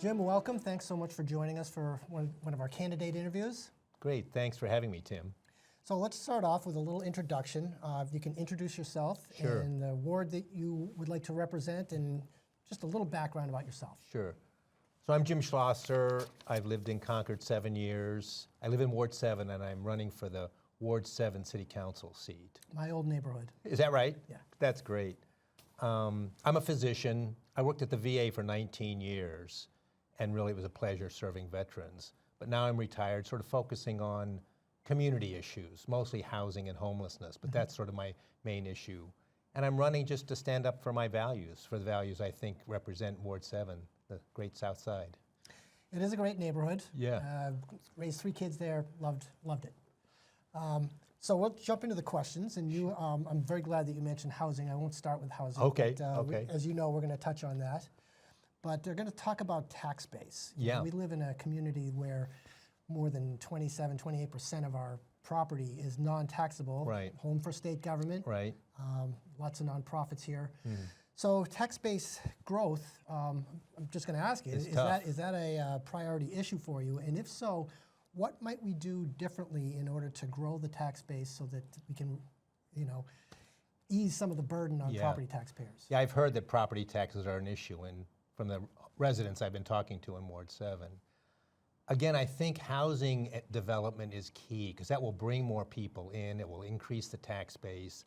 Jim, welcome. Thanks so much for joining us for one of our candidate interviews. Great, thanks for having me, Tim. So let's start off with a little introduction. If you can introduce yourself Sure. and the ward that you would like to represent and just a little background about yourself. Sure. So I'm Jim Schlosser. I've lived in Concord 7 years. I live in Ward 7 and I'm running for the Ward 7 City Council seat. My old neighborhood. Is that right? Yeah. That's great. I'm a physician. I worked at the VA for 19 years and really it was a pleasure serving veterans. But now I'm retired, sort of focusing on community issues, mostly housing and homelessness, but that's sort of my main issue. And I'm running just to stand up for my values, for the values I think represent Ward 7, the great South Side. It is a great neighborhood. Yeah. Raised 3 kids there, loved it. So we'll jump into the questions, and you, I'm very glad that you mentioned housing. I won't start with housing. Okay, but, okay. As you know, we're going to touch on that. But they're going to talk about tax base. Yeah. We live in a community where more than 27, 28% of our property is non-taxable. Right. Home for state government. Right. Lots of nonprofits here. So tax base growth, I'm just going to ask you, is that a priority issue for you? And if so, what might we do differently in order to grow the tax base so that we can, ease some of the burden on property taxpayers? Yeah, I've heard that property taxes are an issue from the residents I've been talking to in Ward 7. Again, I think housing development is key because that will bring more people in, it will increase the tax base,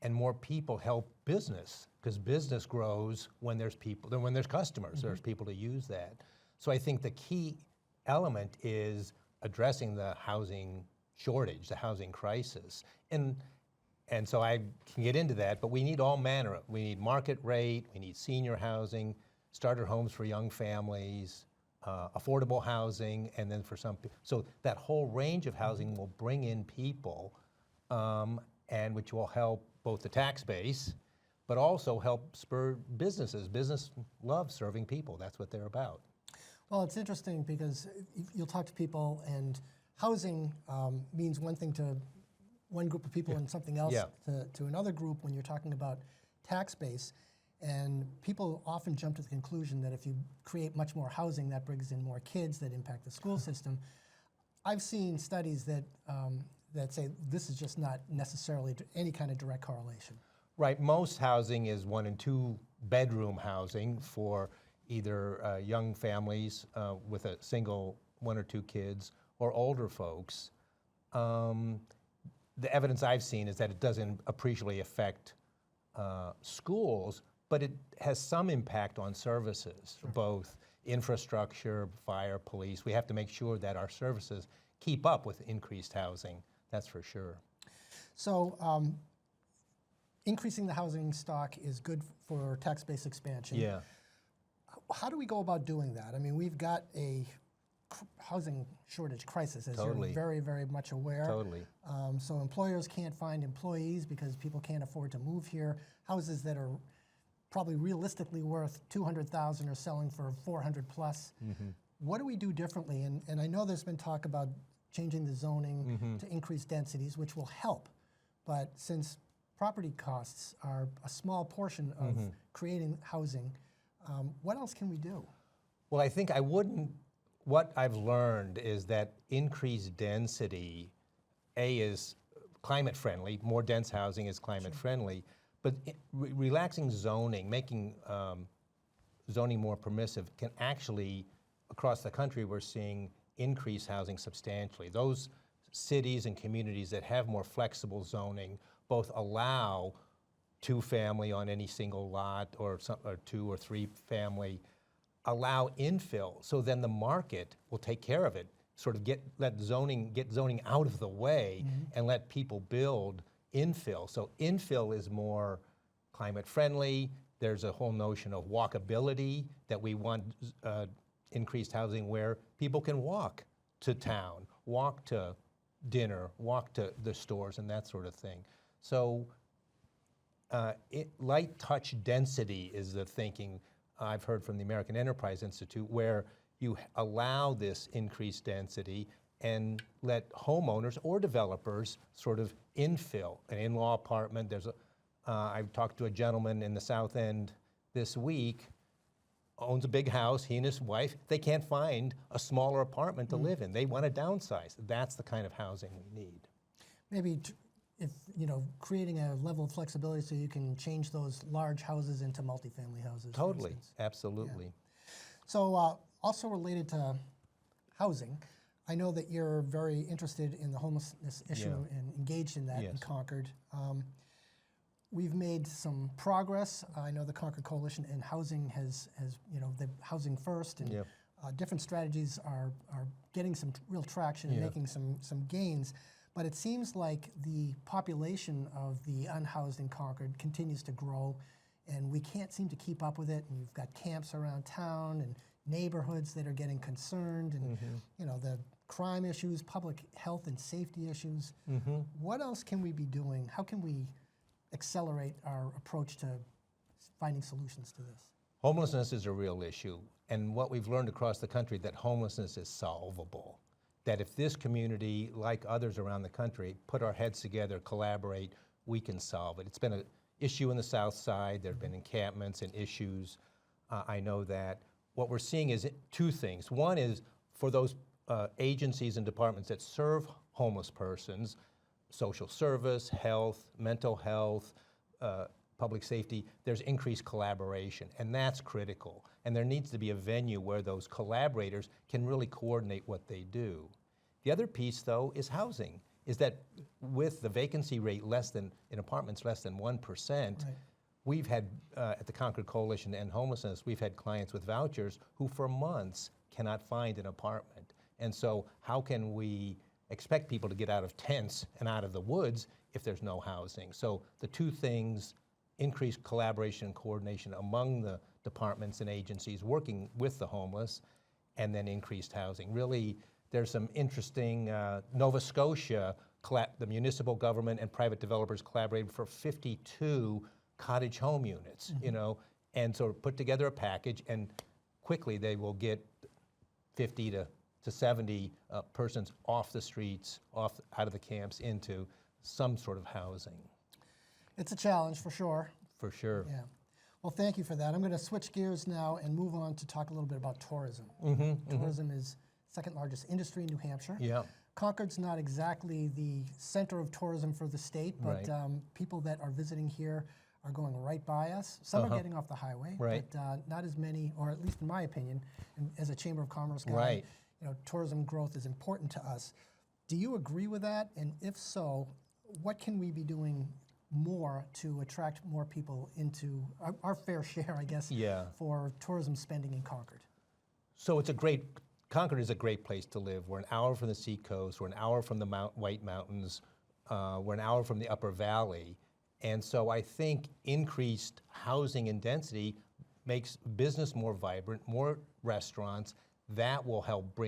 and more people help business because business grows when there's people, when there's customers, there's people to use that. So I think the key element is addressing the housing shortage, the housing crisis. And so I can get into that, but we need all manner. We need market rate, we need senior housing, starter homes for young families, affordable housing, and then for some people. So that whole range of housing will bring in people, and which will help both the tax base, but also help spur businesses. Business loves serving people. That's what they're about. Well, it's interesting because you'll talk to people and housing means one thing to one group of people and something else to another group when you're talking about tax base. And people often jump to the conclusion that if you create much more housing, that brings in more kids that impact the school system. I've seen studies that say this is just not necessarily any kind of direct correlation. Right, most housing is 1 and 2 bedroom housing for either young families with a single 1 or 2 kids or older folks. The evidence I've seen is that it doesn't appreciably affect schools, but it has some impact on services, both infrastructure, fire, police. We have to make sure that our services keep up with increased housing, that's for sure. So increasing the housing stock is good for tax base expansion. Yeah. How do we go about doing that? I mean, we've got a housing shortage crisis, as you're very, very much aware. Totally. So employers can't find employees because people can't afford to move here. Houses that are probably realistically worth $200,000 are selling for $400 plus. What do we do differently? And I know there's been talk about changing the zoning to increase densities, which will help. But since property costs are a small portion of creating housing, what else can we do? Well, I think what I've learned is that increased density, is climate friendly, more dense housing is climate friendly, but relaxing zoning, making zoning more permissive can actually, across the country, we're seeing increase housing substantially. Those cities and communities that have more flexible zoning both allow 2-family on any single lot or 2 or 3 family, allow infill, so then the market will take care of it, sort of get zoning out of the way and let people build infill. So infill is more climate friendly. There's a whole notion of walkability, that we want increased housing where people can walk to town, walk to dinner, walk to the stores and that sort of thing. So light touch density is the thinking I've heard from the American Enterprise Institute, where you allow this increased density and let homeowners or developers sort of infill. An in-law apartment, I've talked to a gentleman in the South End this week, owns a big house, he and his wife, they can't find a smaller apartment to live in. They want to downsize. That's the kind of housing we need. Maybe if, creating a level of flexibility so you can change those large houses into multifamily houses. for Totally, instance. absolutely. Yeah. So also related to housing, I know that you're very interested in the homelessness issue and engaged in that in Concord. We've made some progress. I know the Concord Coalition in housing has the housing first, and different strategies are getting some real traction and making some gains. But it seems like the population of the unhoused in Concord continues to grow, and we can't seem to keep up with it. And you've got camps around town and neighborhoods that are getting concerned, and the crime issues, public health and safety issues. What else can we be doing? How can we accelerate our approach to finding solutions to this? Homelessness is a real issue, and what we've learned across the country that homelessness is solvable. That if this community, like others around the country, put our heads together, collaborate, we can solve it. It's been an issue in the South Side. There have been encampments and issues. I know that. What we're seeing is two things. One is for those agencies and departments that serve homeless persons, social service, health, mental health, public safety, there's increased collaboration, and that's critical. And there needs to be a venue where those collaborators can really coordinate what they do. The other piece, though, is housing, is that with the vacancy rate in apartments less than 1%, we've had, at the Concord Coalition to End Homelessness, we've had clients with vouchers who for months cannot find an apartment. And so how can we expect people to get out of tents and out of the woods if there's no housing? So the two things, increased collaboration and coordination among the departments and agencies working with the homeless, and then increased housing. Really, there's some interesting, Nova Scotia, the municipal government and private developers collaborated for 52 cottage home units, and so put together a package, and quickly they will get 50 to 70 persons off the streets, out of the camps into some sort of housing. It's a challenge for sure. For sure. Yeah. Well, thank you for that. I'm going to switch gears now and move on to talk a little bit about tourism. Tourism is second largest industry in New Hampshire. Yeah. Concord's not exactly the center of tourism for the state, but people that are visiting here are going right by us. Some are getting off the highway, but not as many, or at least in my opinion, and as a Chamber of Commerce guy, tourism growth is important to us. Do you agree with that? And if so, what can we be doing more to attract more people into our fair share, I guess, for tourism spending in Concord? So Concord is a great place to live. We're an hour from the seacoast, we're an hour from the White Mountains, we're an hour from the Upper Valley. And so I think increased housing and density makes business more vibrant, more restaurants. That will help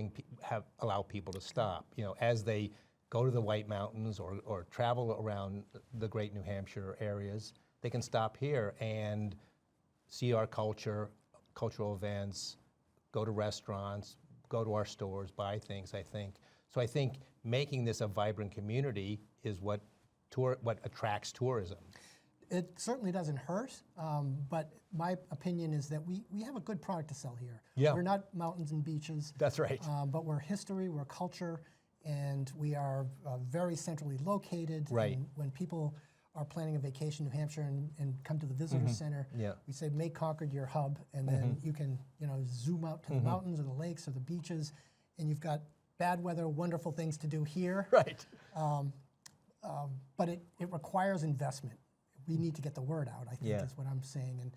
allow people to stop. As they go to the White Mountains or travel around the great New Hampshire areas, they can stop here and see our culture, cultural events, go to restaurants, go to our stores, buy things, I think. So I think making this a vibrant community is what attracts tourism. It certainly doesn't hurt, but my opinion is that we have a good product to sell here. Yeah. We're not mountains and beaches. That's right. But we're history, we're culture, and we are very centrally located. Right. And when people are planning a vacation in New Hampshire and come to the visitor center, we say make Concord your hub, and then you can zoom out to the mountains or the lakes or the beaches, and you've got bad weather, wonderful things to do here. Right. But it requires investment. We need to get the word out, I think is what I'm saying. And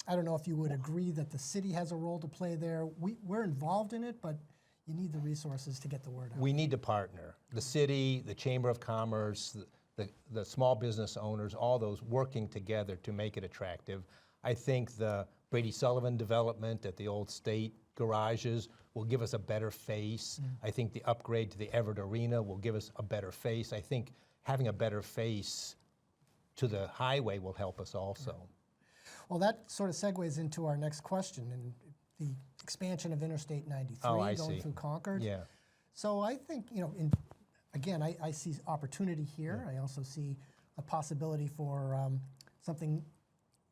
I don't know if you would agree that the city has a role to play there. We're involved in it, but you need the resources to get the word out. We need to partner. The city, the Chamber of Commerce, the small business owners, all those working together to make it attractive. I think the Brady Sullivan development at the old state garages will give us a better face. I think the upgrade to the Everett Arena will give us a better face. I think having a better face to the highway will help us also. Well, that sort of segues into our next question, and the expansion of Interstate 93 going through Concord. Yeah. So I think, again, I see opportunity here. I also see a possibility for something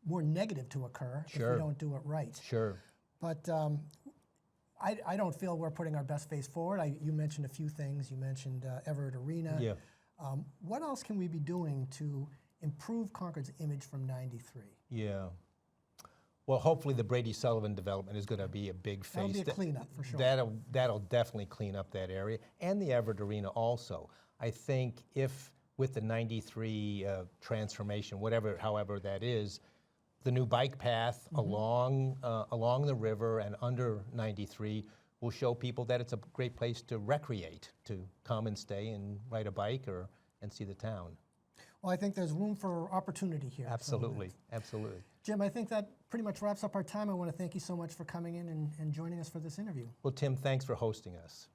more negative to occur if Sure. we don't do it right. Sure. But I don't feel we're putting our best face forward. You mentioned a few things. You mentioned Everett Arena. Yeah. What else can we be doing to improve Concord's image from '93? Yeah. Well, hopefully the Brady Sullivan development is going to be a big face. That'll be a cleanup for sure. That'll definitely clean up that area, and the Everett Arena also. I think if with the '93 transformation, however that is, the new bike path along the river and under 93 will show people that it's a great place to recreate, to come and stay and ride a bike and see the town. Well, I think there's room for opportunity here. Absolutely, absolutely. Jim, I think that pretty much wraps up our time. I want to thank you so much for coming in and joining us for this interview. Well, Tim, thanks for hosting us.